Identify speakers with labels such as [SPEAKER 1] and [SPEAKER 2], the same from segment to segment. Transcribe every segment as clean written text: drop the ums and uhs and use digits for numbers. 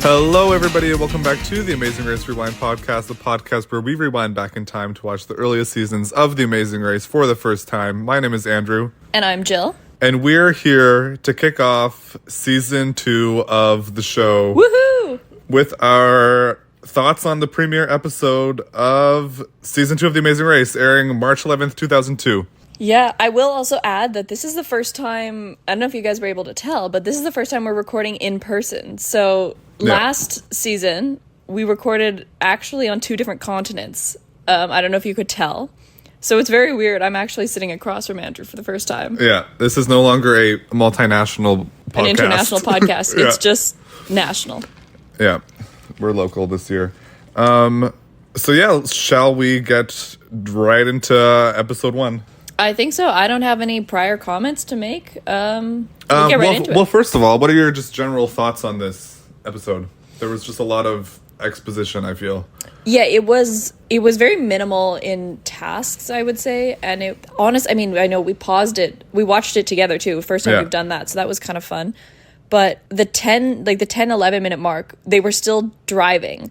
[SPEAKER 1] Hello, everybody, and welcome back to the Amazing Race Rewind podcast, the podcast where we rewind back in time to watch the earliest seasons of The Amazing Race for the first time. My name is Andrew.
[SPEAKER 2] And I'm Jill.
[SPEAKER 1] And we're here to kick off season 2 of the show.
[SPEAKER 2] Woohoo!
[SPEAKER 1] With our thoughts on the premiere episode of season 2 of The Amazing Race, airing March 11th, 2002.
[SPEAKER 2] Yeah, I will also add that this is the first time, I don't know if you guys were able to tell, but this is the first time we're recording in person. So last season, we recorded actually on 2 different continents. I don't know if you could tell. So it's very weird. I'm actually sitting across from Andrew for the first time.
[SPEAKER 1] Yeah, this is no longer a multinational podcast.
[SPEAKER 2] An international podcast. It's just national.
[SPEAKER 1] Yeah, we're local this year. So yeah, shall we get right into episode 1?
[SPEAKER 2] I think so. I don't have any prior comments to make. Get right into it.
[SPEAKER 1] Well, first of all, what are your just general thoughts on this episode? There was just a lot of exposition, I feel.
[SPEAKER 2] Yeah, it was very minimal in tasks, I would say. And I know we paused it. We watched it together too. First time we've done that. So that was kind of fun. But the 10-11 minute mark, they were still driving.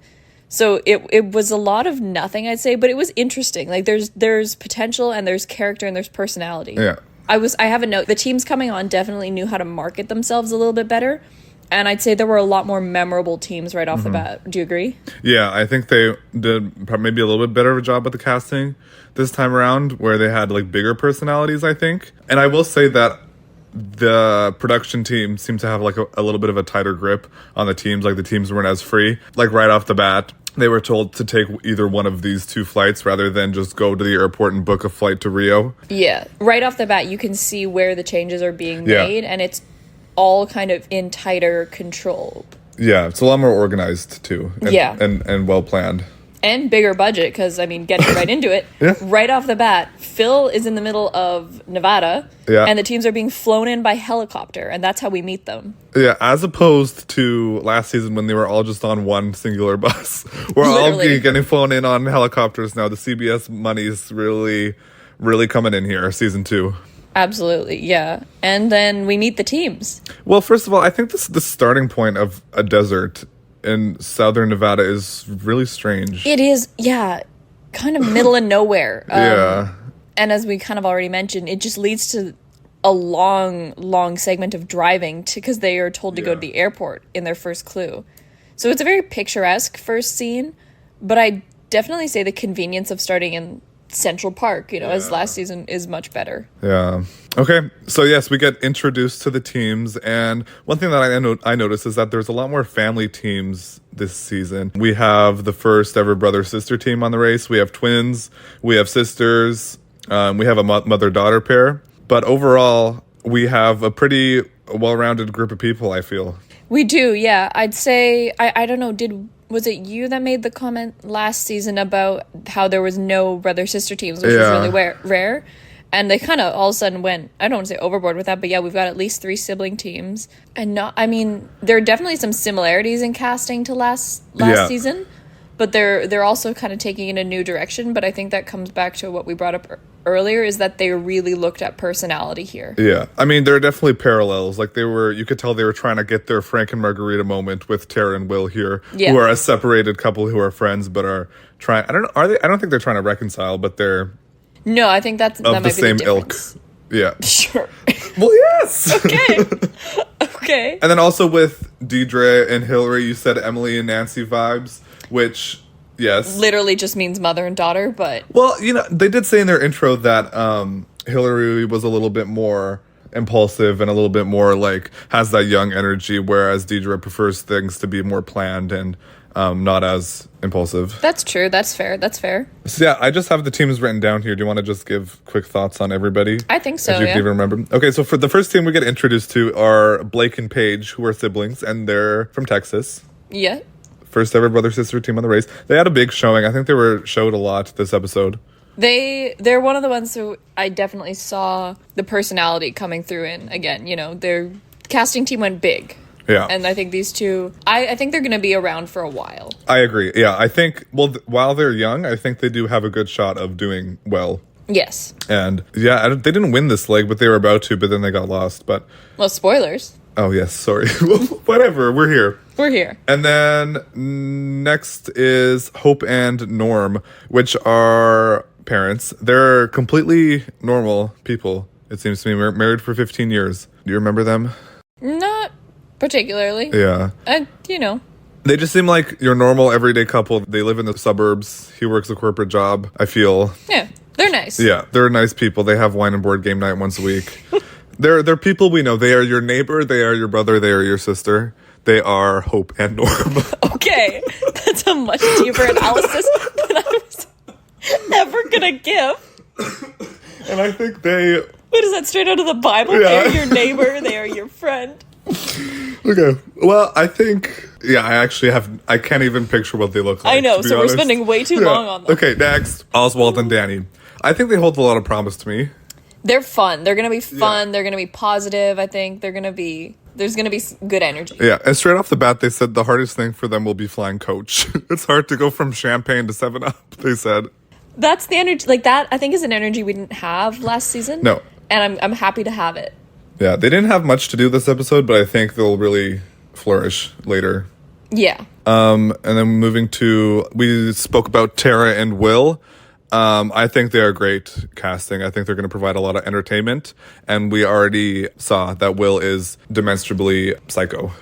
[SPEAKER 2] So it was a lot of nothing, I'd say, but it was interesting. Like there's potential and there's character and there's personality.
[SPEAKER 1] Yeah.
[SPEAKER 2] I have a note. The teams coming on definitely knew how to market themselves a little bit better. And I'd say there were a lot more memorable teams right off the bat. Do you agree? Yeah,
[SPEAKER 1] I think they did maybe a little bit better of a job with the casting this time around, where they had like bigger personalities, I think. And I will say that the production team seemed to have like a little bit of a tighter grip on the teams. Like the teams weren't as free. Like right off the bat, they were told to take either one of these 2 flights rather than just go to the airport and book a flight to Rio.
[SPEAKER 2] Yeah. Right off the bat, you can see where the changes are being made, and it's all kind of in tighter control. Yeah,
[SPEAKER 1] it's a lot more organized too. And well planned.
[SPEAKER 2] And bigger budget, because, getting right into it, right off the bat, Phil is in the middle of Nevada, and the teams are being flown in by helicopter, and that's how we meet them.
[SPEAKER 1] Yeah, as opposed to last season when they were all just on one singular bus. We're all getting flown in on helicopters now. The CBS money's really, really coming in here, season 2.
[SPEAKER 2] Absolutely, yeah. And then we meet the teams.
[SPEAKER 1] Well, first of all, I think the starting point of a desert in southern Nevada is really strange.
[SPEAKER 2] It is, yeah, kind of middle of nowhere. And as we kind of already mentioned, it just leads to a long segment of driving because they are told to go to the airport in their first clue. So it's a very picturesque first scene, but I definitely say the convenience of starting in Central Park, as last season, is much better.
[SPEAKER 1] Yeah. Okay. So yes, we get introduced to the teams, and one thing that I noticed is that there's a lot more family teams this season. We have the first ever brother-sister team on the race. We have twins. We have sisters. We have a mother-daughter pair. But overall, we have a pretty well-rounded group of people, I feel.
[SPEAKER 2] We do, yeah. I'd say, I don't know, was it you that made the comment last season about how there was no brother-sister teams, which was really rare? And they kind of all of a sudden went, I don't want to say overboard with that, but yeah, we've got at least 3 sibling teams. And there are definitely some similarities in casting to last season, but they're also kind of taking in a new direction. But I think that comes back to what we brought up earlier, is that they really looked at personality here. Yeah.
[SPEAKER 1] There are definitely parallels. Like you could tell they were trying to get their Frank and Margarita moment with Tara and Will here, who are a separated couple who are friends, but are trying, I don't think they're trying to reconcile, but they're...
[SPEAKER 2] No, I think that might be the
[SPEAKER 1] same ilk. Yeah.
[SPEAKER 2] Sure.
[SPEAKER 1] Well, yes.
[SPEAKER 2] Okay.
[SPEAKER 1] And then also with Deidre and Hillary, you said Emily and Nancy vibes, which... Yes.
[SPEAKER 2] Literally just means mother and daughter, but...
[SPEAKER 1] Well, they did say in their intro that Hillary was a little bit more impulsive and a little bit more, has that young energy, whereas Deidre prefers things to be more planned and not as impulsive.
[SPEAKER 2] That's true. That's fair.
[SPEAKER 1] So, yeah, I just have the teams written down here. Do you want to just give quick thoughts on everybody?
[SPEAKER 2] I think so,
[SPEAKER 1] if you can even remember. Okay, so for the first team we get introduced to are Blake and Paige, who are siblings, and they're from Texas.
[SPEAKER 2] Yeah.
[SPEAKER 1] First ever brother-sister team on the race. They had a big showing. I think they were showed a lot this episode.
[SPEAKER 2] They're one of the ones who I definitely saw the personality coming through in. Again, their casting team went big.
[SPEAKER 1] Yeah.
[SPEAKER 2] And I think these two, I think they're going to be around for a while.
[SPEAKER 1] I agree. Yeah, I think, while they're young, I think they do have a good shot of doing well.
[SPEAKER 2] Yes.
[SPEAKER 1] And, yeah, they didn't win this leg, but they were about to, but then they got lost. But
[SPEAKER 2] well, spoilers.
[SPEAKER 1] Oh, yes, sorry. Whatever, we're here.
[SPEAKER 2] We're here.
[SPEAKER 1] And then next is Hope and Norm, which are parents. They're completely normal people, it seems to me. Married for 15 years. Do you remember them?
[SPEAKER 2] Not particularly.
[SPEAKER 1] Yeah.
[SPEAKER 2] They
[SPEAKER 1] just seem like your normal everyday couple. They live in the suburbs. He works a corporate job, I feel.
[SPEAKER 2] Yeah, they're nice.
[SPEAKER 1] Yeah, they're nice people. They have wine and board game night once a week. They're people we know. They are your neighbor. They are your brother. They are your sister. They are Hope and Norm.
[SPEAKER 2] Okay, that's a much deeper analysis than I was ever gonna give.
[SPEAKER 1] And I think they...
[SPEAKER 2] Wait, is that straight out of the Bible?
[SPEAKER 1] Yeah.
[SPEAKER 2] They are your neighbor. They are your friend.
[SPEAKER 1] Okay. Well, I think... Yeah, I can't even picture what they look like.
[SPEAKER 2] I know, so
[SPEAKER 1] honest.
[SPEAKER 2] we're spending way too long on them.
[SPEAKER 1] Okay, next. Oswald and Danny. I think they hold a lot of promise to me.
[SPEAKER 2] They're fun. They're gonna be fun.
[SPEAKER 1] Yeah.
[SPEAKER 2] They're gonna be positive. I think there's gonna be good energy.
[SPEAKER 1] Yeah, and straight off the bat, they said the hardest thing for them will be flying coach. It's hard to go from champagne to 7-Up, they said.
[SPEAKER 2] That's the energy. Like that, I think, is an energy we didn't have last season.
[SPEAKER 1] No.
[SPEAKER 2] And I'm happy to have it.
[SPEAKER 1] Yeah, they didn't have much to do this episode, but I think they'll really flourish later.
[SPEAKER 2] Yeah.
[SPEAKER 1] And then moving to, we spoke about Tara and Will. I think they are great casting. I think they're going to provide a lot of entertainment. And we already saw that Will is demonstrably psycho.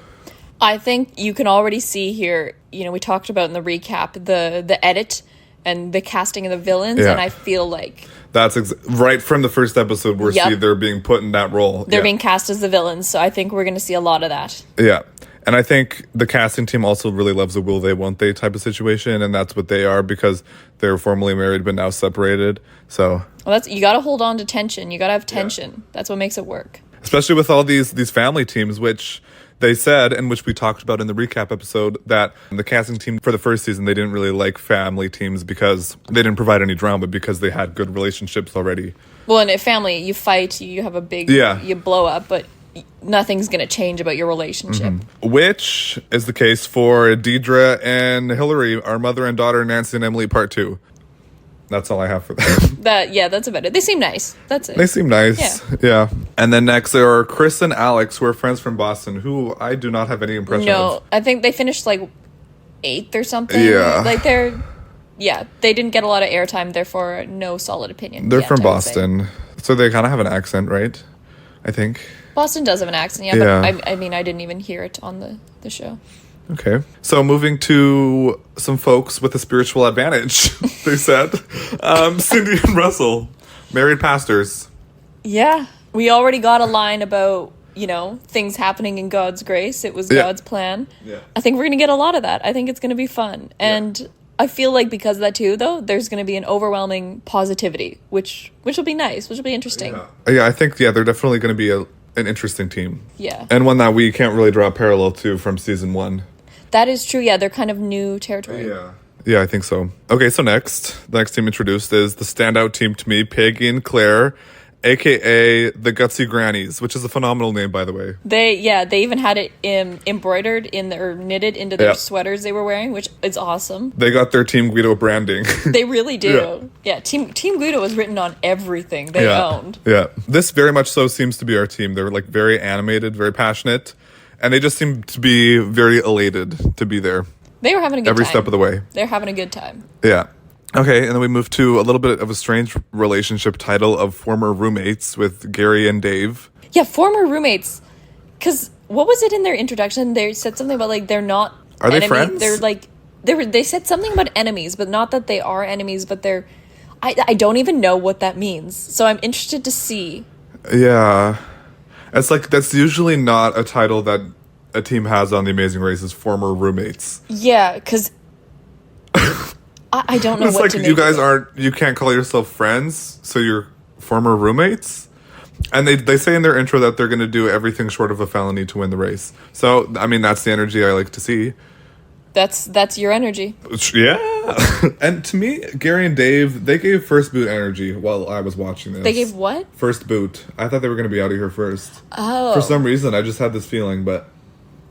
[SPEAKER 2] I think you can already see here, we talked about in the recap, the edit and the casting of the villains.
[SPEAKER 1] Yeah.
[SPEAKER 2] And I feel like...
[SPEAKER 1] That's right from the first episode, they're being put in that role.
[SPEAKER 2] They're being cast as the villains. So I think we're going to see a lot of that.
[SPEAKER 1] Yeah. And I think the casting team also really loves a will they, won't they type of situation. And that's what they are because they're formerly married but now separated. So...
[SPEAKER 2] Well, you got to hold on to tension. You got to have tension. Yeah. That's what makes it work.
[SPEAKER 1] Especially with all these family teams, which they said, and which we talked about in the recap episode, that the casting team for the first season, they didn't really like family teams because they didn't provide any drama because they had good relationships already.
[SPEAKER 2] Well, in a family, you fight, you have a big... You blow up, but... Nothing's going to change about your relationship.
[SPEAKER 1] Mm-hmm. Which is the case for Deidre and Hillary, our mother and daughter, Nancy and Emily, part 2. That's all I have for them.
[SPEAKER 2] That's about it. They seem nice. That's it.
[SPEAKER 1] They seem nice. Yeah. And then next there are Chris and Alex, who are friends from Boston, who I do not have any impression of.
[SPEAKER 2] No, I think they finished 8th or something.
[SPEAKER 1] Yeah.
[SPEAKER 2] They didn't get a lot of airtime, therefore no solid opinion.
[SPEAKER 1] They're from Boston. So they kind of have an accent, right? I think.
[SPEAKER 2] Boston does have an accent, but I didn't even hear it on the show.
[SPEAKER 1] Okay. So moving to some folks with a spiritual advantage, they said. Cindy and Russell, married pastors.
[SPEAKER 2] Yeah. We already got a line about, things happening in God's grace. It was God's plan. Yeah. I think we're going to get a lot of that. I think it's going to be fun. And I feel like because of that too, though, there's going to be an overwhelming positivity, which will be nice, which will be interesting.
[SPEAKER 1] Yeah, I think, they're definitely going to be an interesting team.
[SPEAKER 2] Yeah.
[SPEAKER 1] And one that we can't really draw a parallel to from season 1.
[SPEAKER 2] That is true. Yeah, they're kind of new territory.
[SPEAKER 1] Yeah, I think so. Okay, so the next team introduced is the standout team to me, Peggy and Claire, a.k.a. the Gutsy Grannies, which is a phenomenal name, by the way.
[SPEAKER 2] They even had it embroidered or knitted into their sweaters they were wearing, which is awesome.
[SPEAKER 1] They got their Team Guido branding.
[SPEAKER 2] They really do. Yeah, Team Guido was written on everything they owned.
[SPEAKER 1] Yeah, this very much so seems to be our team. They're very animated, very passionate, and they just seem to be very elated to be there.
[SPEAKER 2] They were having a good time.
[SPEAKER 1] Every step of the way.
[SPEAKER 2] They're having a good time.
[SPEAKER 1] Yeah. Okay, and then we move to a little bit of a strange relationship title of former roommates with Gary and Dave.
[SPEAKER 2] Yeah, former roommates. Because what was it in their introduction? They said something about they're not.
[SPEAKER 1] Are they friends?
[SPEAKER 2] They said something about enemies, but not that they are enemies, but they're. I don't even know what that means. So I'm interested to see.
[SPEAKER 1] Yeah, it's that's usually not a title that a team has on The Amazing Race, is former roommates.
[SPEAKER 2] Yeah, because. I don't know what to make
[SPEAKER 1] you guys you can't call yourself friends, so you're former roommates? And they say in their intro that they're going to do everything short of a felony to win the race. So, that's the energy I like to see.
[SPEAKER 2] That's your energy.
[SPEAKER 1] Yeah. And to me, Gary and Dave, they gave first boot energy while I was watching this.
[SPEAKER 2] They gave what?
[SPEAKER 1] First boot. I thought they were going to be out of here first.
[SPEAKER 2] Oh.
[SPEAKER 1] For some reason, I just had this feeling, but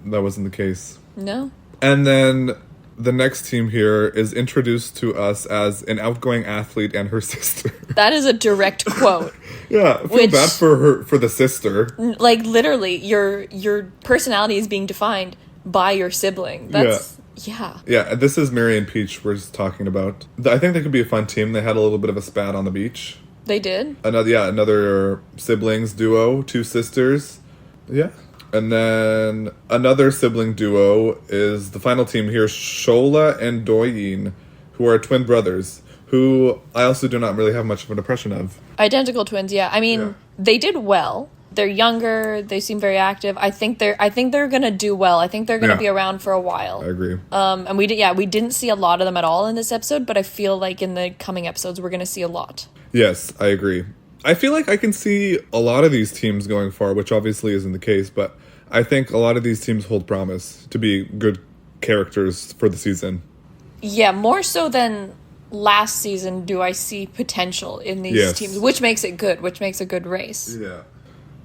[SPEAKER 1] that wasn't the case.
[SPEAKER 2] No.
[SPEAKER 1] And then The next team here is introduced to us as an outgoing athlete and her sister.
[SPEAKER 2] That is a direct quote.
[SPEAKER 1] Yeah, I feel bad for her, for the sister.
[SPEAKER 2] Like, literally, your personality is being defined by your sibling. That's... Yeah.
[SPEAKER 1] Yeah, this is Mary and Peach we're just talking about. I think they could be a fun team. They had a little bit of a spat on the beach.
[SPEAKER 2] They did?
[SPEAKER 1] Another siblings duo, two sisters. Yeah. And then another sibling duo is the final team here, Shola and Doyin, who are twin brothers, who I also do not really have much of an impression of.
[SPEAKER 2] Identical twins, yeah. I mean, they did well. They're younger. They seem very active. I think they're gonna do well. I think they're gonna be around for a while.
[SPEAKER 1] I agree.
[SPEAKER 2] And we didn't see a lot of them at all in this episode, but I feel like in the coming episodes we're gonna see a lot.
[SPEAKER 1] Yes, I agree. I feel like I can see a lot of these teams going far, which obviously isn't the case, but I think a lot of these teams hold promise to be good characters for the season.
[SPEAKER 2] Yeah, more so than last season do I see potential in these teams, which makes it good, which makes a good race.
[SPEAKER 1] Yeah.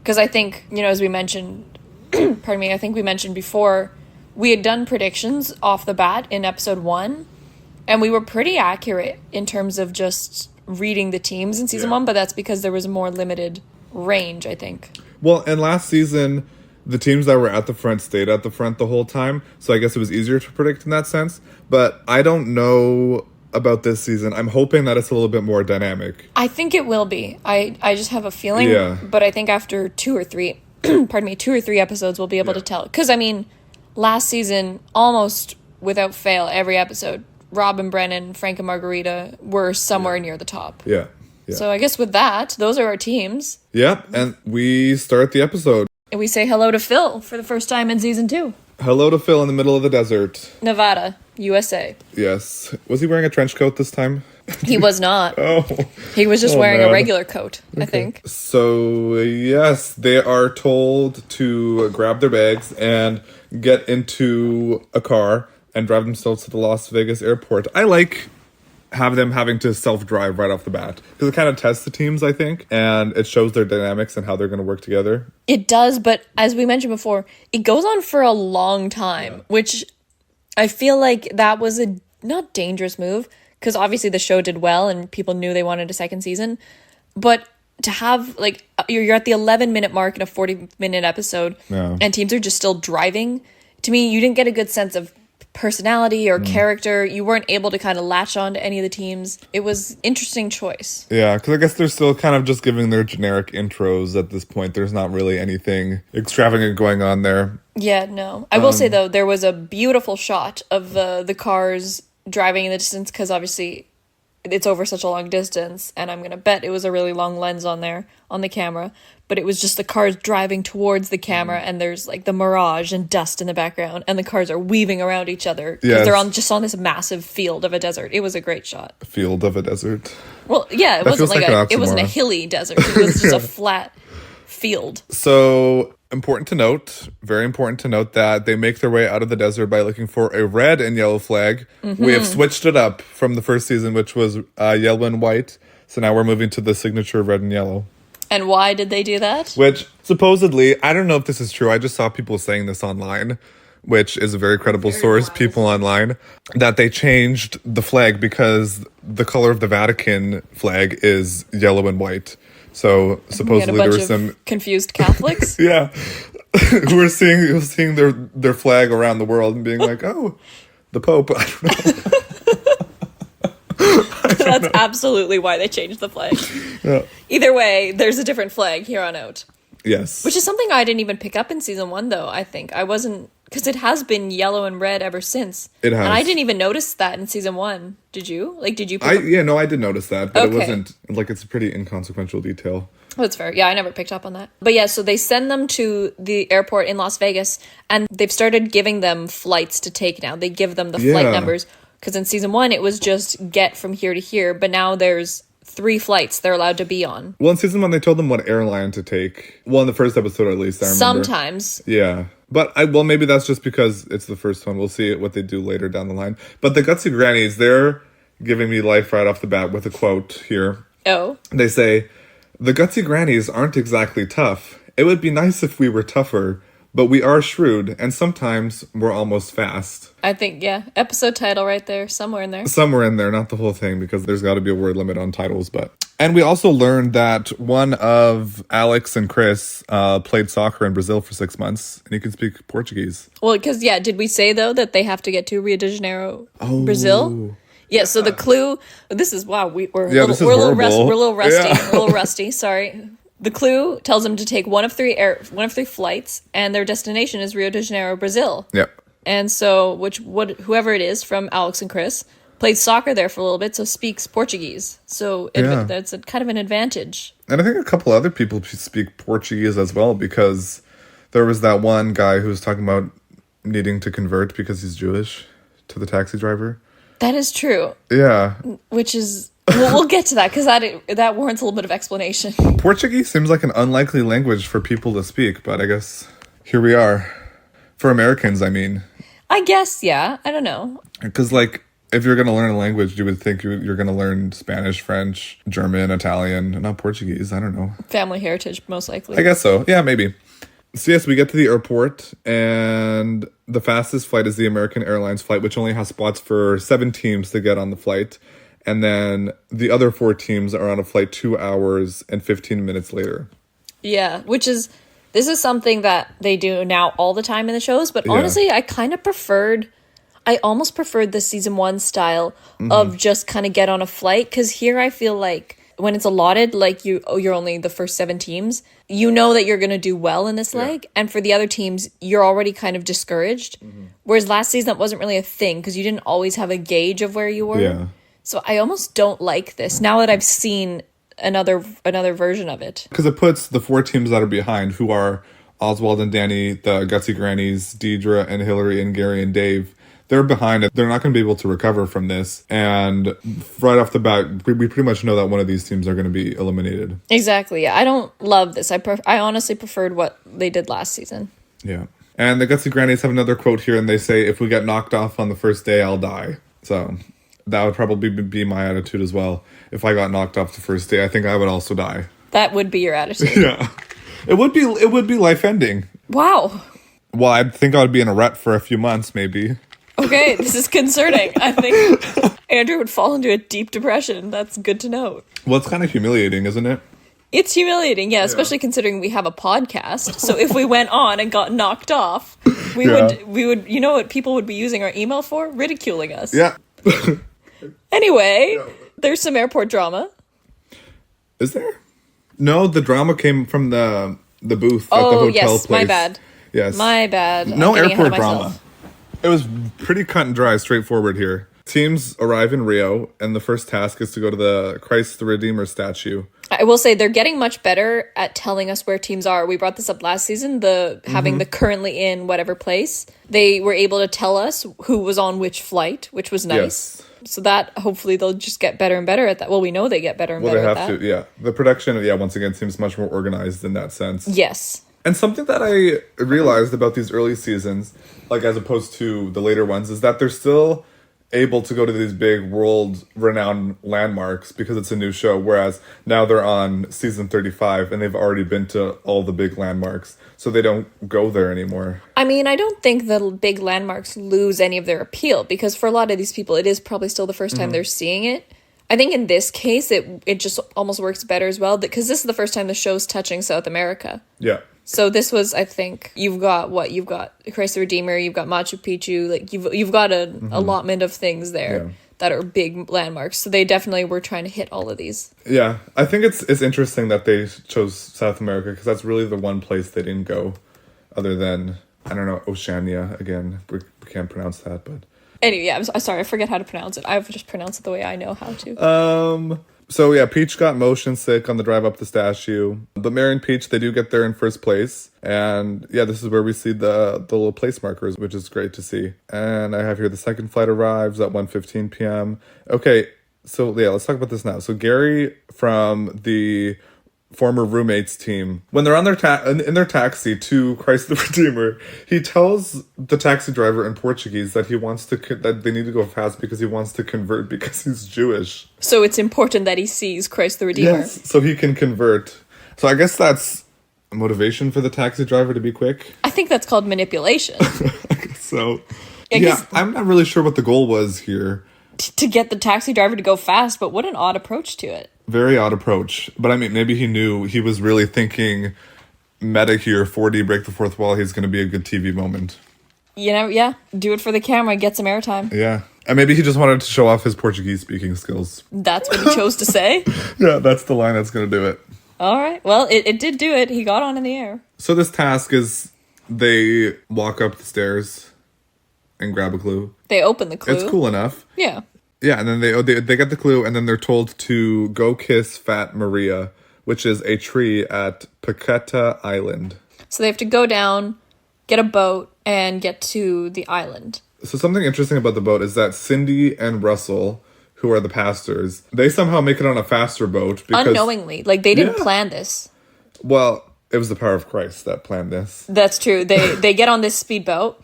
[SPEAKER 2] Because I think, as we mentioned, pardon me, I think we mentioned before, we had done predictions off the bat in episode 1, and we were pretty accurate in terms of just reading the teams in season 1, but that's because there was a more limited range, I think.
[SPEAKER 1] Well, and last season, the teams that were at the front stayed at the front the whole time, so I guess it was easier to predict in that sense. But I don't know about this season. I'm hoping that it's a little bit more dynamic.
[SPEAKER 2] I think it will be. I just have a feeling, but I think after 2 or 3 episodes, we'll be able to tell. Because, I mean, last season, almost without fail, every episode, Rob and Brennan, Frank and Margarita were somewhere near the top.
[SPEAKER 1] Yeah.
[SPEAKER 2] So I guess with that, those are our teams.
[SPEAKER 1] Yeah, and we start the episode.
[SPEAKER 2] And we say hello to Phil for the first time in season 2.
[SPEAKER 1] Hello to Phil in the middle of the desert.
[SPEAKER 2] Nevada, USA.
[SPEAKER 1] Yes. Was he wearing a trench coat this time?
[SPEAKER 2] He was not.
[SPEAKER 1] Oh.
[SPEAKER 2] He was just wearing a regular coat, I think.
[SPEAKER 1] So, yes, they are told to grab their bags and get into a car and drive themselves to the Las Vegas airport. I like them having to self-drive right off the bat, because it kind of tests the teams, I think, and it shows their dynamics and how they're going to work together.
[SPEAKER 2] It does, but as we mentioned before, it goes on for a long time, which I feel like that was a not dangerous move, because obviously the show did well and people knew they wanted a second season, but to have, like, you're at the 11-minute mark in a 40-minute episode, and teams are just still driving, to me, you didn't get a good sense of personality or character. You weren't able to kind of latch on to any of the teams. It was interesting choice.
[SPEAKER 1] Yeah, because I guess they're still kind of just giving their generic intros at this point. There's not really anything extravagant going on there.
[SPEAKER 2] Yeah, no. I will say, though, there was a beautiful shot of the cars driving in the distance, because obviously it's over such a long distance, and I'm going to bet it was a really long lens on there, on the camera, but it was just the cars driving towards the camera, and there's like the mirage and dust in the background, and the cars are weaving around each other, because they're on this massive field of a desert. It was a great shot.
[SPEAKER 1] Field of a desert.
[SPEAKER 2] Well, yeah, it wasn't a hilly desert. It was just a flat field.
[SPEAKER 1] So, very important to note that they make their way out of the desert by looking for a red and yellow flag. We have switched it up from the first season, which was yellow and white. So now we're moving to the signature red and yellow.
[SPEAKER 2] And why did they do that?
[SPEAKER 1] Which, supposedly, I don't know if this is true. I just saw people saying this online, which is a very credible source, people online, that they changed the flag because the color of the Vatican flag is yellow and white. So supposedly there were some
[SPEAKER 2] confused Catholics.
[SPEAKER 1] who were seeing their flag around the world and being like, "Oh, the Pope." I don't know.
[SPEAKER 2] That's absolutely why they changed the flag. Yeah. Either way, there's a different flag here on out.
[SPEAKER 1] Yes.
[SPEAKER 2] Which is something I didn't even pick up in season 1, though. I think I wasn't, because it has been yellow and red ever since.
[SPEAKER 1] It has,
[SPEAKER 2] and I didn't even notice that in season 1. Did you? Did you?
[SPEAKER 1] I did notice that, but it wasn't it's a pretty inconsequential detail.
[SPEAKER 2] That's fair. Yeah, I never picked up on that. But yeah, so they send them to the airport in Las Vegas, and they've started giving them flights to take now. They give them the flight numbers, because in season 1 it was just get from here to here, but now there's 3 flights they're allowed to be on.
[SPEAKER 1] Well, in season 1 they told them what airline to take. Well, in the first episode at least, I remember.
[SPEAKER 2] Sometimes.
[SPEAKER 1] Yeah. But maybe that's just because it's the first one. We'll see what they do later down the line. But the Gutsy Grannies, they're giving me life right off the bat with a quote here.
[SPEAKER 2] Oh.
[SPEAKER 1] They say, "The Gutsy Grannies aren't exactly tough. It would be nice if we were tougher, but we are shrewd, and sometimes we're almost fast.
[SPEAKER 2] I think, yeah, episode title right there, somewhere in there.
[SPEAKER 1] Somewhere in there, not the whole thing, because there's got to be a word limit on titles, but... And we also learned that one of Alex and Chris played soccer in Brazil for 6 months, and he can speak Portuguese.
[SPEAKER 2] Well, because, yeah, did we say, though, that they have to get to Rio de Janeiro, Brazil? Yeah, so the clue... This is... Wow, we're a little rusty. We're a little rusty. Yeah. We're a little rusty, sorry. The clue tells them to take one of three flights, and their destination is Rio de Janeiro, Brazil.
[SPEAKER 1] Yep.
[SPEAKER 2] And so, whoever it is from Alex and Chris played soccer there for a little bit, so speaks Portuguese. So that's a kind of an advantage.
[SPEAKER 1] And I think a couple other people speak Portuguese as well, because there was that one guy who was talking about needing to convert because he's Jewish to the taxi driver.
[SPEAKER 2] That is true.
[SPEAKER 1] Yeah.
[SPEAKER 2] Which is... we'll get to that, because that warrants a little bit of explanation.
[SPEAKER 1] Portuguese seems like an unlikely language for people to speak, but I guess here we are. For Americans, I mean.
[SPEAKER 2] I guess, yeah. I don't know.
[SPEAKER 1] Because, like, if you're going to learn a language, you would think you're going to learn Spanish, French, German, Italian, not Portuguese. I don't know.
[SPEAKER 2] Family heritage, most likely.
[SPEAKER 1] I guess so. Yeah, maybe. So, yes, we get to the airport, and the fastest flight is the American Airlines flight, which only has spots for 7 teams to get on the flight. And then the other 4 teams are on a flight 2 hours and 15 minutes later.
[SPEAKER 2] Yeah, this is something that they do now all the time in the shows. But honestly, I almost preferred the season 1 style of just kind of get on a flight. Because here I feel like when it's allotted, like you're only the first 7 teams, you know that you're going to do well in this leg. And for the other teams, you're already kind of discouraged. Whereas last season, that wasn't really a thing because you didn't always have a gauge of where you were.
[SPEAKER 1] Yeah.
[SPEAKER 2] So I almost don't like this now that I've seen another version of it.
[SPEAKER 1] Because it puts the 4 teams that are behind, who are Oswald and Danny, the Gutsy Grannies, Deidre and Hillary and Gary and Dave, they're behind it. They're not going to be able to recover from this. And right off the bat, we pretty much know that one of these teams are going to be eliminated.
[SPEAKER 2] Exactly. Yeah. I don't love this. I honestly preferred what they did last season.
[SPEAKER 1] Yeah. And the Gutsy Grannies have another quote here, and they say, if we get knocked off on the first day, I'll die. So... that would probably be my attitude as well. If I got knocked off the first day, I think I would also die.
[SPEAKER 2] That would be your attitude.
[SPEAKER 1] Yeah. It would be life-ending.
[SPEAKER 2] Wow.
[SPEAKER 1] Well, I think I would be in a rut for a few months, maybe.
[SPEAKER 2] Okay, this is concerning. I think Andrew would fall into a deep depression. That's good to know.
[SPEAKER 1] Well, it's kind of humiliating, isn't it?
[SPEAKER 2] It's humiliating, yeah, especially considering we have a podcast. So if we went on and got knocked off, we would, you know what people would be using our email for? Ridiculing us.
[SPEAKER 1] Yeah.
[SPEAKER 2] Anyway, there's some airport drama.
[SPEAKER 1] Is there? No, the drama came from the booth at the hotel
[SPEAKER 2] yes,
[SPEAKER 1] place.
[SPEAKER 2] My bad.
[SPEAKER 1] Yes.
[SPEAKER 2] My bad.
[SPEAKER 1] No airport drama. It was pretty cut and dry, straightforward here. Teams arrive in Rio, and the first task is to go to the Christ the Redeemer statue.
[SPEAKER 2] I will say they're getting much better at telling us where teams are. We brought this up last season, having the currently in whatever place. They were able to tell us who was on which flight, which was nice. Yes. So that, hopefully, they'll just get better and better at that. Well, we know they get better and better at that. Well, they have
[SPEAKER 1] to, yeah. The production, once again, seems much more organized in that sense.
[SPEAKER 2] Yes.
[SPEAKER 1] And something that I realized about these early seasons, like as opposed to the later ones, is that they're still able to go to these big world-renowned landmarks because it's a new show, whereas now they're on season 35 and they've already been to all the big landmarks, so they don't go there anymore.
[SPEAKER 2] I mean, I don't think the big landmarks lose any of their appeal, because for a lot of these people, it is probably still the first time they're seeing it. I think in this case, it just almost works better as well, because this is the first time the show's touching South America.
[SPEAKER 1] Yeah.
[SPEAKER 2] So this was, I think, you've got Christ the Redeemer, you've got Machu Picchu, like you've got an allotment of things there that are big landmarks. So they definitely were trying to hit all of these.
[SPEAKER 1] Yeah, I think it's interesting that they chose South America, because that's really the one place they didn't go, other than, I don't know, Oceania. Again, we can't pronounce that, but
[SPEAKER 2] anyway, yeah, I'm sorry, I forget how to pronounce it. I've just pronounced it the way I know how to.
[SPEAKER 1] So yeah, Peach got motion sick on the drive up the statue. But Mary and Peach, they do get there in first place. And yeah, this is where we see the little place markers, which is great to see. And I have here the second flight arrives at 1:15 p.m. Okay, so yeah, let's talk about this now. So Gary from the former roommates team, when they're on their in their taxi to Christ the Redeemer, he tells the taxi driver in Portuguese that he wants to that they need to go fast because he wants to convert because he's Jewish.
[SPEAKER 2] So it's important that he sees Christ the Redeemer.
[SPEAKER 1] Yes, so he can convert. So I guess that's motivation for the taxi driver to be quick.
[SPEAKER 2] I think that's called manipulation.
[SPEAKER 1] So,
[SPEAKER 2] I guess
[SPEAKER 1] I'm not really sure what the goal was here.
[SPEAKER 2] to get the taxi driver to go fast, but what an odd approach to it.
[SPEAKER 1] Very odd approach. But I mean, maybe he knew, he was really thinking meta here, 4D, break the fourth wall, he's going to be a good TV moment.
[SPEAKER 2] You know, yeah, do it for the camera, get some airtime.
[SPEAKER 1] Yeah. And maybe he just wanted to show off his Portuguese speaking skills.
[SPEAKER 2] That's what he chose to say?
[SPEAKER 1] Yeah, that's the line that's going to do it.
[SPEAKER 2] All right. Well, it did do it. He got on in the air.
[SPEAKER 1] So this task is they walk up the stairs and grab a clue.
[SPEAKER 2] They open the clue.
[SPEAKER 1] It's cool enough.
[SPEAKER 2] Yeah.
[SPEAKER 1] Yeah, and then they get the clue, and then they're told to go kiss Fat Maria, which is a tree at Paqueta Island.
[SPEAKER 2] So they have to go down, get a boat, and get to the island.
[SPEAKER 1] So something interesting about the boat is that Cindy and Russell, who are the pastors, they somehow make it on a faster boat. Because,
[SPEAKER 2] unknowingly. Like, they didn't plan this.
[SPEAKER 1] Well, it was the power of Christ that planned this.
[SPEAKER 2] That's true. They get on this speedboat,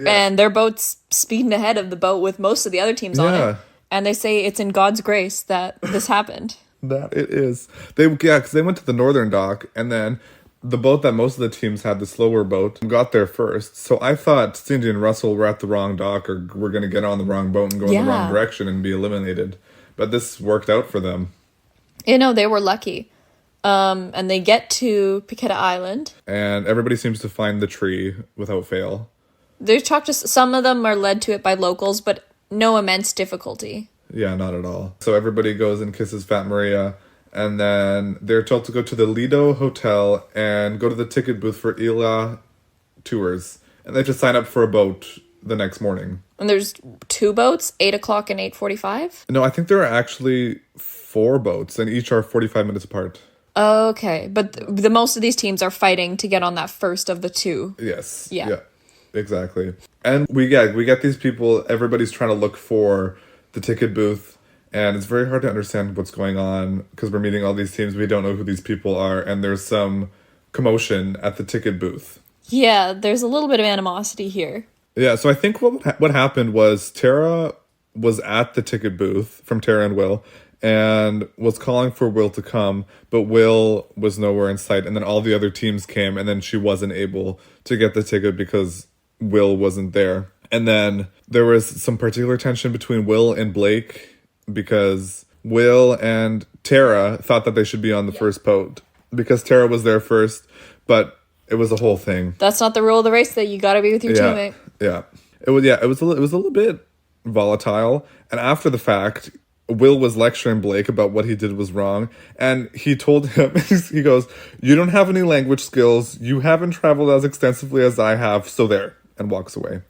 [SPEAKER 2] and their boat's speeding ahead of the boat with most of the other teams on it. And they say it's in God's grace that this happened.
[SPEAKER 1] That it is. Because they went to the northern dock, and then the boat that most of the teams had, the slower boat, got there first. So I thought Cindy and Russell were at the wrong dock, or were going to get on the wrong boat and go in the wrong direction and be eliminated. But this worked out for them.
[SPEAKER 2] You know, they were lucky. And they get to Paqueta Island.
[SPEAKER 1] And everybody seems to find the tree without fail.
[SPEAKER 2] There's some of them are led to it by locals, but no immense difficulty.
[SPEAKER 1] Yeah, not at all. So everybody goes and kisses Fat Maria, and then they're told to go to the Lido Hotel and go to the ticket booth for Ila tours. And they have to sign up for a boat the next morning.
[SPEAKER 2] And there's 2 boats, 8 o'clock and 8:45?
[SPEAKER 1] No, I think there are actually 4 boats, and each are 45 minutes apart.
[SPEAKER 2] Okay, but the most of these teams are fighting to get on that first of the 2.
[SPEAKER 1] Yes.
[SPEAKER 2] Yeah.
[SPEAKER 1] Exactly. And we get these people, everybody's trying to look for the ticket booth, and it's very hard to understand what's going on because we're meeting all these teams, we don't know who these people are, and there's some commotion at the ticket booth.
[SPEAKER 2] Yeah, there's a little bit of animosity here.
[SPEAKER 1] Yeah, so I think what happened was Tara was at the ticket booth from Tara and Will, and was calling for Will to come, but Will was nowhere in sight, and then all the other teams came, and then she wasn't able to get the ticket because Will wasn't there. And then there was some particular tension between Will and Blake because Will and Tara thought that they should be on the first boat because Tara was there first, but it was a whole thing.
[SPEAKER 2] That's not the rule of the race, that you gotta be with your teammate.
[SPEAKER 1] Yeah. It was a little bit volatile, and after the fact, Will was lecturing Blake about what he did was wrong, and he told him, he goes, "You don't have any language skills, you haven't traveled as extensively as I have, so there," and walks away.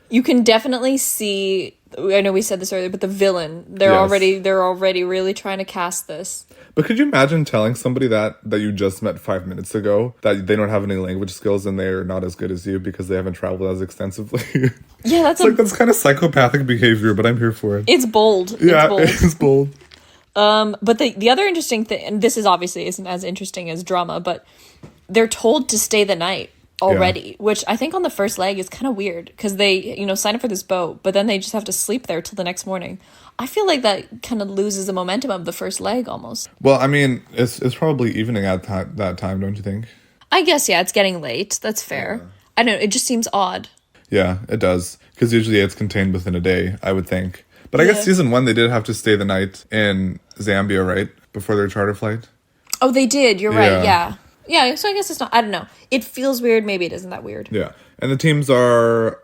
[SPEAKER 2] You can definitely see, I know we said this earlier, but the villain, they're already really trying to cast this.
[SPEAKER 1] But could you imagine telling somebody that you just met 5 minutes ago that they don't have any language skills and they're not as good as you because they haven't traveled as extensively?
[SPEAKER 2] Yeah,
[SPEAKER 1] that's kind of psychopathic behavior, but I'm here for it.
[SPEAKER 2] It's bold.
[SPEAKER 1] Yeah, it's bold.
[SPEAKER 2] But the other interesting thing, and this isn't as interesting as drama, but they're told to stay the night already, which I think on the first leg is kind of weird because they, sign up for this boat, but then they just have to sleep there till the next morning. I feel like that kind of loses the momentum of the first leg almost.
[SPEAKER 1] Well, I mean, it's probably evening at that time, don't you think?
[SPEAKER 2] I guess, yeah, it's getting late. That's fair. Yeah. I don't know, it just seems odd.
[SPEAKER 1] Yeah, it does. Because usually it's contained within a day, I would think. But I guess season 1, they did have to stay the night in Zambia, right? Before their charter flight. Oh,
[SPEAKER 2] they did. You're right. Yeah. Yeah, so I guess it's not, I don't know. It feels weird. Maybe it isn't that weird.
[SPEAKER 1] Yeah. And the teams are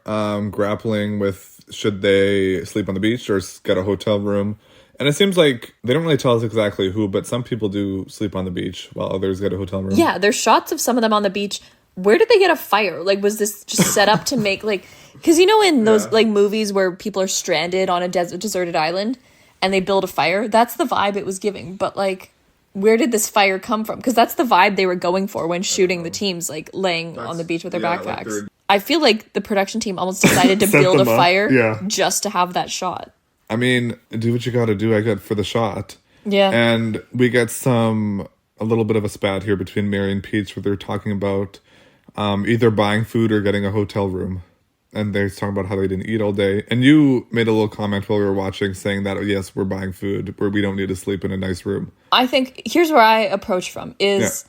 [SPEAKER 1] grappling with should they sleep on the beach or get a hotel room. And it seems like they don't really tell us exactly who, but some people do sleep on the beach while others get a hotel room.
[SPEAKER 2] Yeah, there's shots of some of them on the beach. Where did they get a fire? Like, was this just set up to make, like... Because, in those, movies where people are stranded on a deserted island and they build a fire, that's the vibe it was giving. But, where did this fire come from? Because that's the vibe they were going for when shooting the teams, laying on the beach with their backpacks. I feel like the production team almost decided to build a fire just to have that shot.
[SPEAKER 1] I mean, do what you gotta do, I get for the shot.
[SPEAKER 2] Yeah.
[SPEAKER 1] And we get a little bit of a spat here between Mary and Peach where they're talking about either buying food or getting a hotel room. And they're talking about how they didn't eat all day. And you made a little comment while we were watching saying that, yes, we're buying food, where we don't need to sleep in a nice room.
[SPEAKER 2] I think, here's where I approach from, is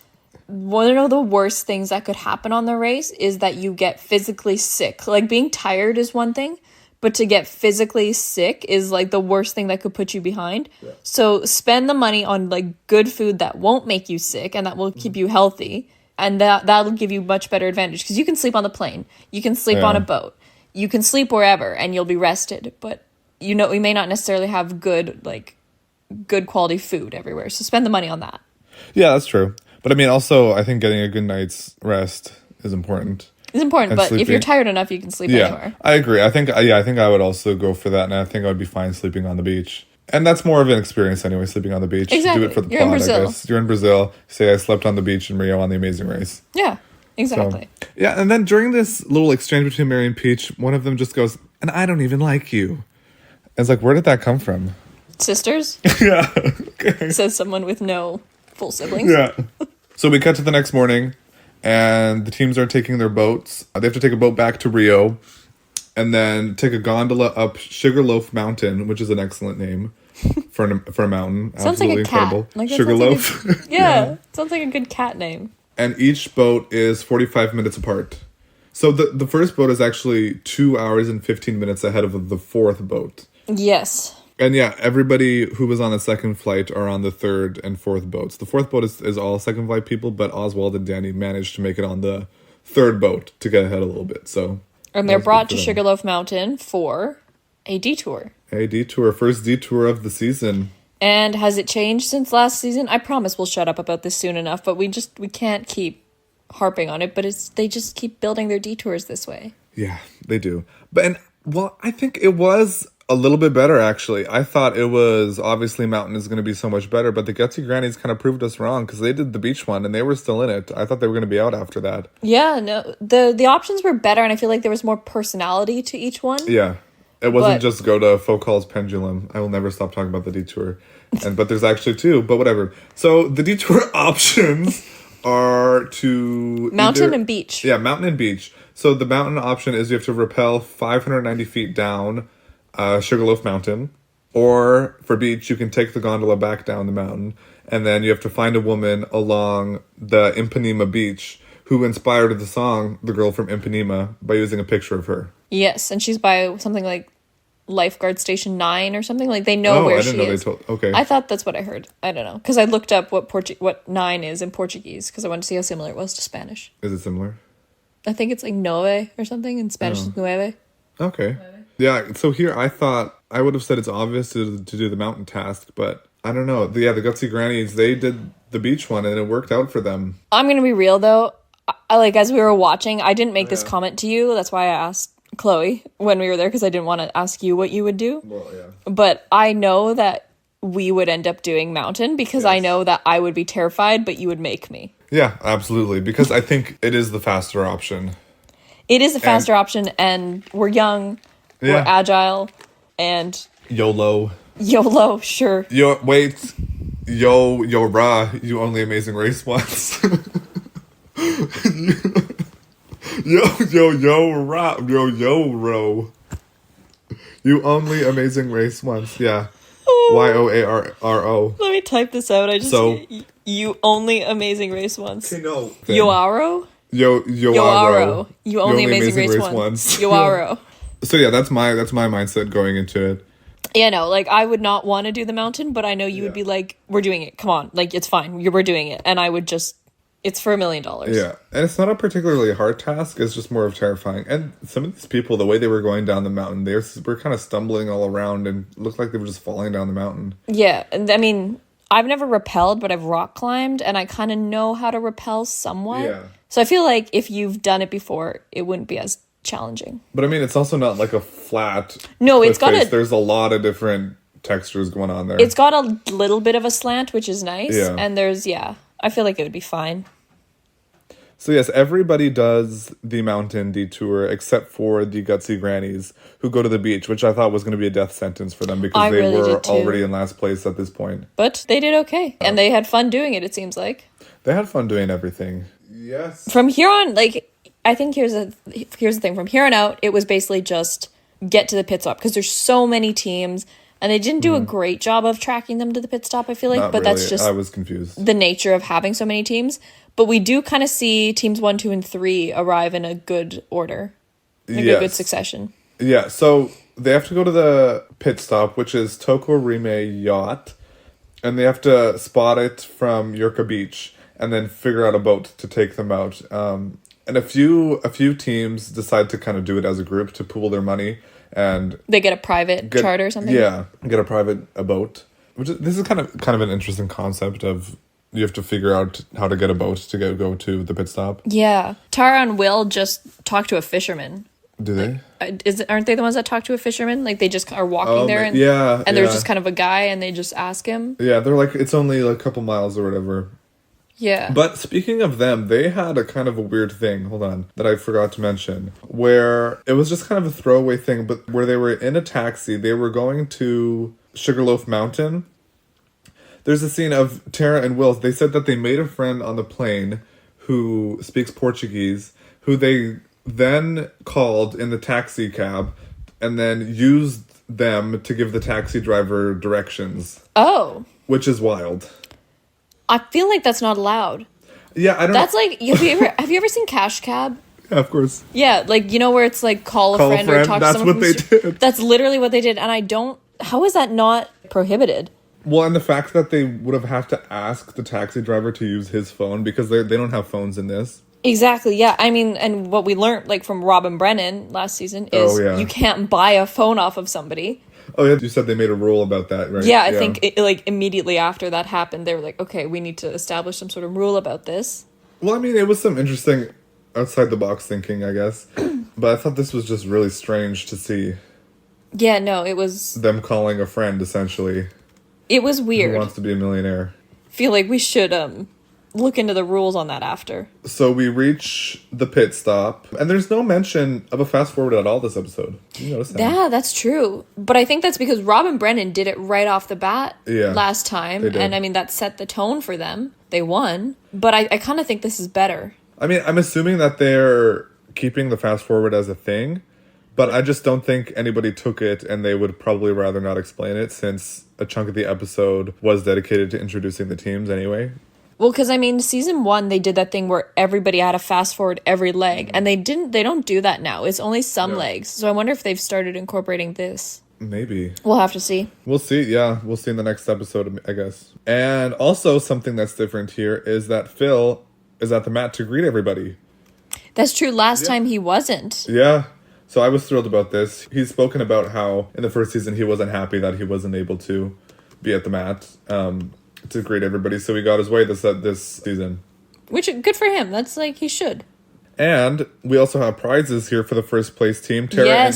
[SPEAKER 2] one of the worst things that could happen on the race is that you get physically sick. Like, being tired is one thing, but to get physically sick is like the worst thing that could put you behind. Yeah. So spend the money on like good food that won't make you sick and that will keep you healthy. And that'll give you much better advantage, because you can sleep on the plane. You can sleep on a boat. You can sleep wherever and you'll be rested. But, you know, we may not necessarily have good quality food everywhere. So spend the money on that.
[SPEAKER 1] Yeah, that's true. But I mean, also, I think getting a good night's rest is important.
[SPEAKER 2] It's important, and but sleeping, if you're tired enough, you can sleep anywhere.
[SPEAKER 1] I agree. I think I would also go for that, and I think I would be fine sleeping on the beach. And that's more of an experience anyway, sleeping on the beach.
[SPEAKER 2] Exactly.
[SPEAKER 1] Do it for the
[SPEAKER 2] You're
[SPEAKER 1] plot,
[SPEAKER 2] in Brazil.
[SPEAKER 1] I guess. You're in Brazil. Say I slept on the beach in Rio on the Amazing Race.
[SPEAKER 2] Yeah, exactly.
[SPEAKER 1] So, yeah, and then during this little exchange between Mary and Peach, one of them just goes, "And I don't even like you." And it's like, where did that come from?
[SPEAKER 2] Sisters?
[SPEAKER 1] Yeah. Okay.
[SPEAKER 2] Says someone with no full siblings.
[SPEAKER 1] Yeah. So we cut to the next morning, and the teams are taking their boats. They have to take a boat back to Rio, and then take a gondola up Sugarloaf Mountain, which is an excellent name for a mountain.
[SPEAKER 2] Sounds
[SPEAKER 1] Absolutely
[SPEAKER 2] like a cat.
[SPEAKER 1] incredible.
[SPEAKER 2] Like,
[SPEAKER 1] Sugarloaf.
[SPEAKER 2] Like yeah, sounds like a good cat name.
[SPEAKER 1] And each boat is 45 minutes apart. So the first boat is actually 2 hours and 15 minutes ahead of the fourth boat.
[SPEAKER 2] Yes.
[SPEAKER 1] And yeah, everybody who was on the second flight are on the third and fourth boats. The fourth boat is all second flight people, but Oswald and Danny managed to make it on the third boat to get ahead a little bit. So,
[SPEAKER 2] and they're brought to Sugarloaf Mountain for a detour.
[SPEAKER 1] A detour, first detour of the season.
[SPEAKER 2] And has it changed since last season? I promise we'll shut up about this soon enough, but we can't keep harping on it, but they just keep building their detours this way.
[SPEAKER 1] Yeah, they do. I think it was a little bit better, actually. I thought it was, obviously Mountain is going to be so much better, but the Gutsy Grannies kind of proved us wrong, because they did the beach one and they were still in it. I thought they were going to be out after that.
[SPEAKER 2] Yeah, no, the options were better, and I feel like there was more personality to each one.
[SPEAKER 1] Yeah. It wasn't just go to Foucault's Pendulum. I will never stop talking about the detour. But there's actually two, but whatever. So the detour options are to...
[SPEAKER 2] Mountain and beach.
[SPEAKER 1] Yeah, mountain and beach. So the mountain option is you have to rappel 590 feet down Sugarloaf Mountain. Or for beach, you can take the gondola back down the mountain. And then you have to find a woman along the Ipanema beach who inspired the song The Girl from Ipanema by using a picture of her. Yes,
[SPEAKER 2] and she's by something like Lifeguard Station 9 or something. Like, they know where she is. Oh, I didn't know they told... Okay. I thought that's what I heard. I don't know. Because I looked up what 9 is in Portuguese, because I wanted to see how similar it was to Spanish.
[SPEAKER 1] Is it similar?
[SPEAKER 2] I think it's like nueve or something. In Spanish, it's nueve.
[SPEAKER 1] Okay. Yeah, so here I thought... I would have said it's obvious to do the mountain task, but I don't know. The Gutsy Grannies, they did the beach one, and it worked out for them. I'm
[SPEAKER 2] going to be real, though. As we were watching, I didn't make this comment to you. That's why I asked Chloe when we were there, because I didn't want to ask you what you would do.
[SPEAKER 1] Well, yeah.
[SPEAKER 2] But I know that we would end up doing mountain, because I know that I would be terrified, but you would make me.
[SPEAKER 1] Yeah, absolutely. Because I think it is the faster option.
[SPEAKER 2] It is the faster option, and we're young, we're agile, and...
[SPEAKER 1] YOLO,
[SPEAKER 2] sure.
[SPEAKER 1] Yo, rah, you only Amazing Race once. Ro. You only Amazing Race once, yeah. YOARRO.
[SPEAKER 2] Let me type this out. You only Amazing Race once.
[SPEAKER 1] Okay, no.
[SPEAKER 2] Yoaro?
[SPEAKER 1] Yoaro.
[SPEAKER 2] You only Amazing Race once. Yoaro.
[SPEAKER 1] So yeah, that's my mindset going into it.
[SPEAKER 2] Yeah, no, I would not want to do the mountain, but I know you would be like, we're doing it. Come on. It's fine. We're doing it. And I would just... It's for $1 million.
[SPEAKER 1] Yeah, and it's not a particularly hard task. It's just more of terrifying. And some of these people, the way they were going down the mountain, they were kind of stumbling all around and looked like they were just falling down the mountain.
[SPEAKER 2] Yeah, and I mean, I've never rappelled, but I've rock climbed, and I kind of know how to rappel somewhat.
[SPEAKER 1] Yeah.
[SPEAKER 2] So I feel like if you've done it before, it wouldn't be as challenging.
[SPEAKER 1] But I mean, it's also not like a flat...
[SPEAKER 2] No, it's got
[SPEAKER 1] face. There's a lot of different textures going on there.
[SPEAKER 2] It's got a little bit of a slant, which is nice.
[SPEAKER 1] Yeah.
[SPEAKER 2] And there's, I feel like it would be fine.
[SPEAKER 1] So yes, everybody does the mountain detour except for the Gutsy Grannies, who go to the beach, which I thought was going to be a death sentence for them, because they were already in last place at this point.
[SPEAKER 2] But they did okay, and they had fun doing it, it seems like.
[SPEAKER 1] They had fun doing everything. Yes.
[SPEAKER 2] From here on, I think here's the thing. From here on out, it was basically just get to the pit stop, because there's so many teams, and they didn't do a great job of tracking them to the pit stop, I feel like.
[SPEAKER 1] Not
[SPEAKER 2] but
[SPEAKER 1] really.
[SPEAKER 2] That's just...
[SPEAKER 1] I was confused.
[SPEAKER 2] The nature of having so many teams. But we do kind of see teams 1, 2, and 3 arrive in a good order. In a good succession.
[SPEAKER 1] Yeah, so they have to go to the pit stop, which is Toko Rime Yacht, and they have to spot it from Yurka Beach and then figure out a boat to take them out. And a few teams decide to kind of do it as a group to pool their money, and
[SPEAKER 2] they get a private charter or something.
[SPEAKER 1] Yeah, get a boat. This is kind of an interesting concept of you have to figure out how to get a boat to go to the pit stop.
[SPEAKER 2] Yeah. Tara and Will just talk to a fisherman.
[SPEAKER 1] Do they?
[SPEAKER 2] Aren't they the ones that talk to a fisherman? Like, they just are walking there and there's just kind of a guy and they just ask him.
[SPEAKER 1] Yeah, they're like, it's only a couple miles or whatever.
[SPEAKER 2] Yeah.
[SPEAKER 1] But speaking of them, they had a kind of a weird thing, hold on, that I forgot to mention, where it was just kind of a throwaway thing, but where they were in a taxi, they were going to Sugarloaf Mountain. There's a scene of Tara and Will. They said that they made a friend on the plane who speaks Portuguese, who they then called in the taxi cab and then used them to give the taxi driver directions.
[SPEAKER 2] Oh.
[SPEAKER 1] Which is wild.
[SPEAKER 2] I feel like that's not allowed.
[SPEAKER 1] Yeah, I don't
[SPEAKER 2] That's like, have you ever seen Cash Cab?
[SPEAKER 1] Yeah, of course.
[SPEAKER 2] Yeah, like, you know, where it's like call a friend or talk to someone.
[SPEAKER 1] That's what they did.
[SPEAKER 2] That's literally what they did. And how is that not prohibited?
[SPEAKER 1] Well, and the fact that they would have to ask the taxi driver to use his phone because they don't have phones in this.
[SPEAKER 2] Exactly, yeah. I mean, and what we learned, like, from Robin Brennan last season is you can't buy a phone off of somebody.
[SPEAKER 1] Oh, yeah, you said they made a rule about that, right?
[SPEAKER 2] Yeah, I think, immediately after that happened, they were like, okay, we need to establish some sort of rule about this.
[SPEAKER 1] Well, I mean, it was some interesting outside-the-box thinking, I guess. But I thought this was just really strange to see.
[SPEAKER 2] Yeah, no, it was...
[SPEAKER 1] them calling a friend, essentially.
[SPEAKER 2] It was weird.
[SPEAKER 1] Who wants to be a millionaire.
[SPEAKER 2] Feel like we should, look into the rules on that after.
[SPEAKER 1] So we reach the pit stop, and there's no mention of a fast forward at all this episode. You notice that?
[SPEAKER 2] Yeah, that's true. But I think that's because Robin Brennan did it right off the bat last time. And I mean, that set the tone for them. They won. But I kind of think this is better.
[SPEAKER 1] I mean, I'm assuming that they're keeping the fast forward as a thing, but I just don't think anybody took it, and they would probably rather not explain it since a chunk of the episode was dedicated to introducing the teams anyway.
[SPEAKER 2] Well, because, I mean, season 1, they did that thing where everybody had to fast forward every leg. And they don't do that now. It's only some legs. So I wonder if they've started incorporating this.
[SPEAKER 1] Maybe.
[SPEAKER 2] We'll have to see.
[SPEAKER 1] We'll see, yeah. We'll see in the next episode, I guess. And also, something that's different here is that Phil is at the mat to greet everybody.
[SPEAKER 2] That's true. Last time he wasn't.
[SPEAKER 1] Yeah. So I was thrilled about this. He's spoken about how in the first season he wasn't happy that he wasn't able to be at the mat. To greet everybody, so he got his way this season.
[SPEAKER 2] Which, good for him. That's like, he should.
[SPEAKER 1] And we also have prizes here for the first place team. Tara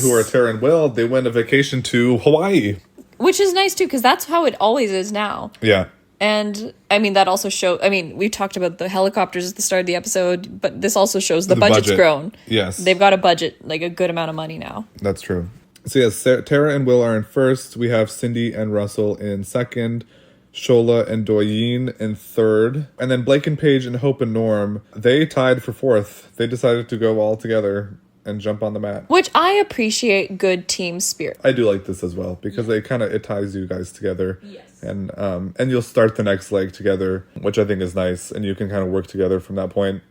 [SPEAKER 1] and Will, they win a vacation to Hawaii.
[SPEAKER 2] Which is nice too, because that's how it always is now.
[SPEAKER 1] Yeah.
[SPEAKER 2] And, I mean, that also we talked about the helicopters at the start of the episode, but this also shows the budget's grown.
[SPEAKER 1] Yes.
[SPEAKER 2] They've got a budget, like a good amount of money now.
[SPEAKER 1] That's true. So yes, Tara and Will are in first. We have Cindy and Russell in second. Shola and Doyin in third. And then Blake and Paige and Hope and Norm, they tied for fourth. They decided to go all together and jump on the mat.
[SPEAKER 2] Which I appreciate good team spirit.
[SPEAKER 1] I do like this as well because it ties you guys together. Yes. And you'll start the next leg together, which I think is nice. And you can kind of work together from that point.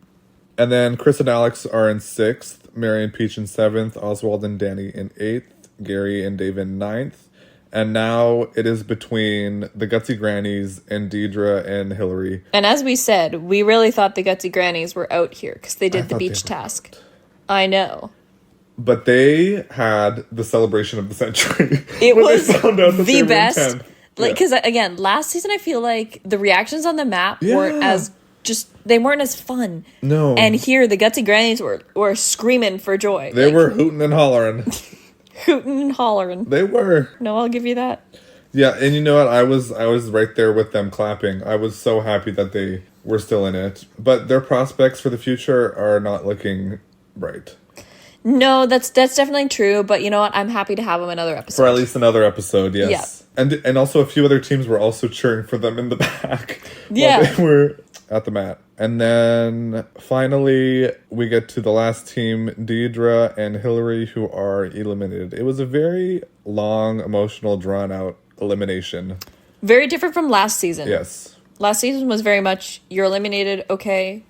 [SPEAKER 1] And then Chris and Alex are in sixth. Mary and Peach in seventh. Oswald and Danny in eighth. Gary and Dave in ninth. And now it is between the Gutsy Grannies and Deidre and Hillary.
[SPEAKER 2] And as we said, we really thought the Gutsy Grannies were out here because they did the beach task. I know.
[SPEAKER 1] But they had the celebration of the century.
[SPEAKER 2] It was the best. Because, again, last season I feel like the reactions on the map weren't as they weren't as fun.
[SPEAKER 1] No.
[SPEAKER 2] And here the Gutsy Grannies were screaming for joy.
[SPEAKER 1] They were hooting and hollering.
[SPEAKER 2] Hooting and hollering.
[SPEAKER 1] They were.
[SPEAKER 2] No, I'll give you that.
[SPEAKER 1] Yeah, and you know what? I was right there with them clapping. I was so happy that they were still in it. But their prospects for the future are not looking bright.
[SPEAKER 2] No, that's definitely true. But you know what? I'm happy to have them another episode.
[SPEAKER 1] For at least another episode, yes. Yeah. And also a few other teams were also cheering for them in the back.
[SPEAKER 2] Yeah.
[SPEAKER 1] While they were at the mat. And then finally we get to the last team, Deidre and Hillary, who are eliminated. It was a very long, emotional, drawn-out elimination.
[SPEAKER 2] Very different from last season.
[SPEAKER 1] Yes.
[SPEAKER 2] Last season was very much, you're eliminated, okay,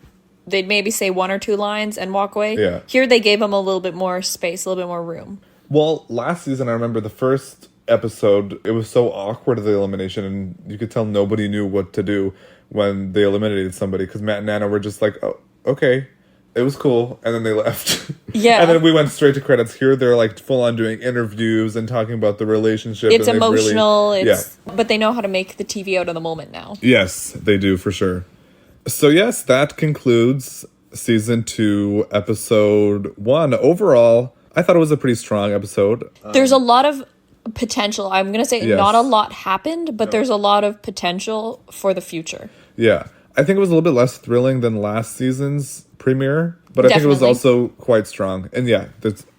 [SPEAKER 2] they'd maybe say one or two lines and walk away.
[SPEAKER 1] Yeah.
[SPEAKER 2] Here they gave them a little bit more space, a little bit more room.
[SPEAKER 1] Well, last season, I remember the first episode, it was so awkward, the elimination, and you could tell nobody knew what to do when they eliminated somebody, because Matt and Nana were just like, oh, okay, it was cool, and then they left.
[SPEAKER 2] Yeah.
[SPEAKER 1] And then we went straight to credits. Here they're like full on doing interviews and talking about the relationship.
[SPEAKER 2] It's
[SPEAKER 1] and
[SPEAKER 2] emotional,
[SPEAKER 1] really,
[SPEAKER 2] but they know how to make the TV out of the moment now.
[SPEAKER 1] Yes, they do, for sure. So yes, that concludes season 2, episode 1. Overall, I thought it was a pretty strong episode.
[SPEAKER 2] There's a lot of potential. I'm going to say
[SPEAKER 1] Yes.
[SPEAKER 2] not a lot happened, but there's a lot of potential for the future.
[SPEAKER 1] Yeah. I think it was a little bit less thrilling than last season's premiere, but I think it was
[SPEAKER 2] Definitely.
[SPEAKER 1] also quite strong. And yeah,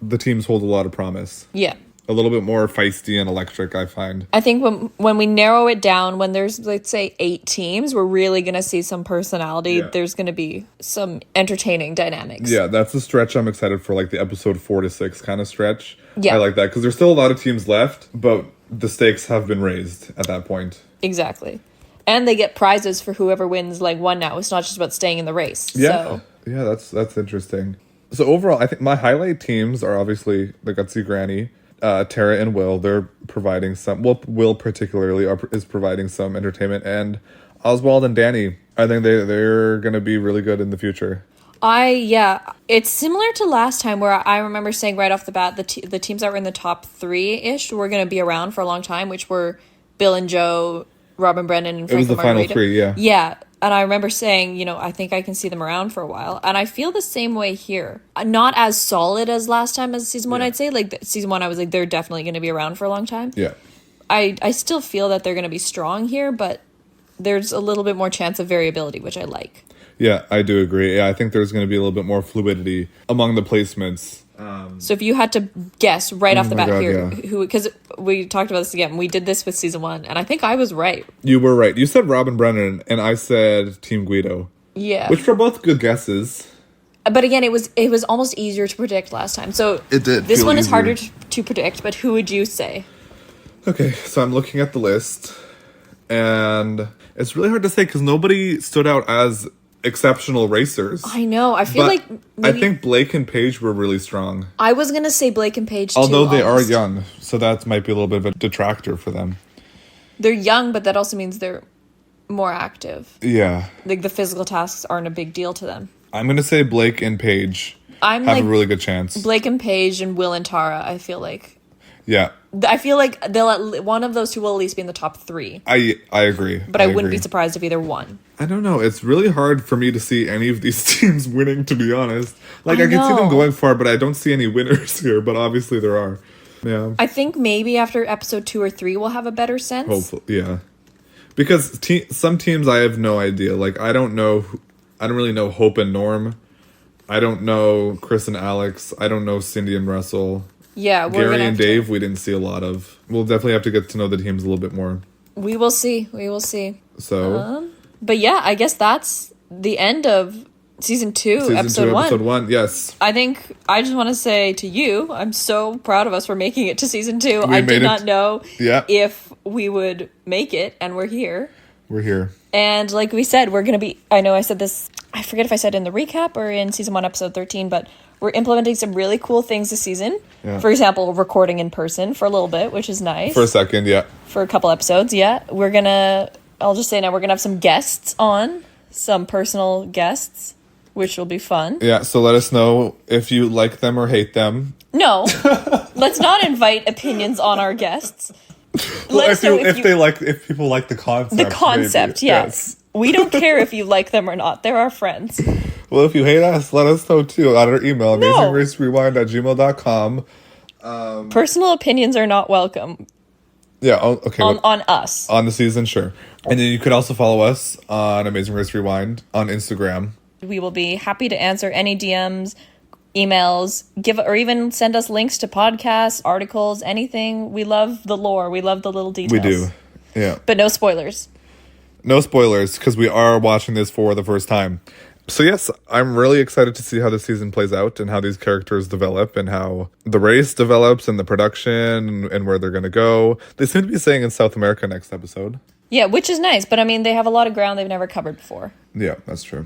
[SPEAKER 1] the teams hold a lot of promise.
[SPEAKER 2] Yeah.
[SPEAKER 1] A little bit more feisty and electric, I find.
[SPEAKER 2] I think when we narrow it down, when there's, let's say, 8 teams, we're really going to see some personality.
[SPEAKER 1] Yeah.
[SPEAKER 2] There's going to be some entertaining dynamics.
[SPEAKER 1] Yeah, that's the stretch I'm excited for, like the episode 4 to 6 kind of stretch.
[SPEAKER 2] Yeah.
[SPEAKER 1] I like that, because there's still a lot of teams left, but the stakes have been raised at that point.
[SPEAKER 2] Exactly. And they get prizes for whoever wins, like, one now. It's not just about staying in the race.
[SPEAKER 1] Yeah.
[SPEAKER 2] So.
[SPEAKER 1] Yeah, that's interesting. So overall, I think my highlight teams are obviously the Gutsy Granny, Tara and Will. They're providing some, well, Will particularly is providing some entertainment, and Oswald and Danny, I think they're going to be really good in the future.
[SPEAKER 2] It's similar to last time, where I remember saying right off the bat, the teams that were in the top 3-ish were going to be around for a long time, which were Bill and Joe, Robin Brennan, and
[SPEAKER 1] It was
[SPEAKER 2] Franco
[SPEAKER 1] the final
[SPEAKER 2] Margarita.
[SPEAKER 1] 3, yeah.
[SPEAKER 2] Yeah, and I remember saying, I think I can see them around for a while, and I feel the same way here. Not as solid as last time as season 1,
[SPEAKER 1] Yeah.
[SPEAKER 2] I'd say. Like, season 1, I was like, they're definitely going to be around for a long time.
[SPEAKER 1] Yeah.
[SPEAKER 2] I still feel that they're going to be strong here, but there's a little bit more chance of variability, which I like.
[SPEAKER 1] Yeah, I do agree. Yeah, I think there's going to be a little bit more fluidity among the placements.
[SPEAKER 2] So if you had to guess right off the
[SPEAKER 1] my
[SPEAKER 2] bat
[SPEAKER 1] God,
[SPEAKER 2] here,
[SPEAKER 1] yeah.
[SPEAKER 2] who, because we talked about this again, we did this with season 1, and I think I was right.
[SPEAKER 1] You were right. You said Robin Brennan, and I said Team Guido.
[SPEAKER 2] Yeah.
[SPEAKER 1] Which were both good guesses.
[SPEAKER 2] But again, it was almost easier to predict last time. So
[SPEAKER 1] It did
[SPEAKER 2] this
[SPEAKER 1] feel
[SPEAKER 2] one is
[SPEAKER 1] easier.
[SPEAKER 2] harder to predict, but who would you say?
[SPEAKER 1] Okay, so I'm looking at the list, and it's really hard to say because nobody stood out as exceptional racers.
[SPEAKER 2] I know. I feel
[SPEAKER 1] But
[SPEAKER 2] like maybe,
[SPEAKER 1] I think Blake and Paige were really strong.
[SPEAKER 2] I was going to say Blake and Paige too.
[SPEAKER 1] Although they are
[SPEAKER 2] almost.
[SPEAKER 1] young, so that might be a little bit of a detractor for them.
[SPEAKER 2] They're young, but that also means they're more active.
[SPEAKER 1] Yeah.
[SPEAKER 2] Like the physical tasks aren't a big deal to them.
[SPEAKER 1] I'm going to say Blake and Paige
[SPEAKER 2] I'm
[SPEAKER 1] have
[SPEAKER 2] like
[SPEAKER 1] a really good chance.
[SPEAKER 2] Blake and Paige and Will and Tara, I feel like.
[SPEAKER 1] Yeah.
[SPEAKER 2] I feel like one of those two will at least be in the top 3.
[SPEAKER 1] I agree.
[SPEAKER 2] But I wouldn't
[SPEAKER 1] agree.
[SPEAKER 2] be surprised if either one.
[SPEAKER 1] I don't know. It's really hard for me to see any of these teams winning, to be honest. Like,
[SPEAKER 2] I
[SPEAKER 1] I can see them
[SPEAKER 2] know.
[SPEAKER 1] going far, but I don't see any winners here. But obviously there are. Yeah.
[SPEAKER 2] I think maybe after episode 2 or 3 we'll have a better sense.
[SPEAKER 1] Hopefully, yeah. Because some teams I have no idea. Like, I don't really know Hope and Norm. I don't know Chris and Alex. I don't know Cindy and Russell.
[SPEAKER 2] Yeah, we're
[SPEAKER 1] Gary
[SPEAKER 2] gonna
[SPEAKER 1] and
[SPEAKER 2] have
[SPEAKER 1] Dave, we didn't see a lot of. We'll definitely have to get to know the teams a little bit more.
[SPEAKER 2] We will see. We will see.
[SPEAKER 1] So,
[SPEAKER 2] But yeah, I guess that's the end of season 2,
[SPEAKER 1] season
[SPEAKER 2] episode
[SPEAKER 1] 2,
[SPEAKER 2] 1.
[SPEAKER 1] episode 1, yes.
[SPEAKER 2] I think I just want to say to you, I'm so proud of us for making it to season 2.
[SPEAKER 1] We
[SPEAKER 2] I
[SPEAKER 1] made
[SPEAKER 2] did
[SPEAKER 1] it.
[SPEAKER 2] not know
[SPEAKER 1] Yeah.
[SPEAKER 2] if we would make it, and we're here.
[SPEAKER 1] We're here.
[SPEAKER 2] And like we said, we're going to be, I know I said this, I forget if I said in the recap or in season 1, episode 13, but we're implementing some really cool things this season.
[SPEAKER 1] Yeah.
[SPEAKER 2] For example, recording in person for a little bit, which is nice.
[SPEAKER 1] For a second, yeah.
[SPEAKER 2] For a couple episodes, yeah. I'll just say now, we're going to have some guests on, some personal guests, which will be fun.
[SPEAKER 1] Yeah, so let us know if you like them or hate them.
[SPEAKER 2] No, let's not invite opinions on our guests.
[SPEAKER 1] Well,
[SPEAKER 2] Let us know
[SPEAKER 1] if people like the concept.
[SPEAKER 2] the concept,
[SPEAKER 1] maybe.
[SPEAKER 2] yes. We don't care if you like them or not. They're our friends.
[SPEAKER 1] Well, if you hate us, let us know too at our email,
[SPEAKER 2] No.
[SPEAKER 1] amazingracerewind@gmail.com.
[SPEAKER 2] Personal opinions are not welcome
[SPEAKER 1] Yeah, okay.
[SPEAKER 2] on us.
[SPEAKER 1] On the season, sure. And then you could also follow us on Amazing Race Rewind on Instagram.
[SPEAKER 2] We will be happy to answer any DMs, emails, or even send us links to podcasts, articles, anything. We love the lore. We love the little details.
[SPEAKER 1] We do. Yeah.
[SPEAKER 2] But no spoilers.
[SPEAKER 1] No spoilers, because we are watching this for the first time. So yes, I'm really excited to see how the season plays out and how these characters develop and how the race develops and the production and where they're going to go. They seem to be saying in South America next episode.
[SPEAKER 2] Yeah, which is nice. But I mean, they have a lot of ground they've never covered before.
[SPEAKER 1] Yeah, that's true.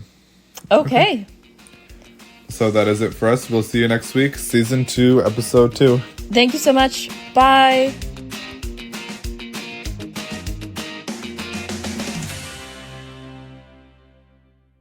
[SPEAKER 2] Okay.
[SPEAKER 1] So that is it for us. We'll see you next week. Season 2, episode 2.
[SPEAKER 2] Thank you so much. Bye.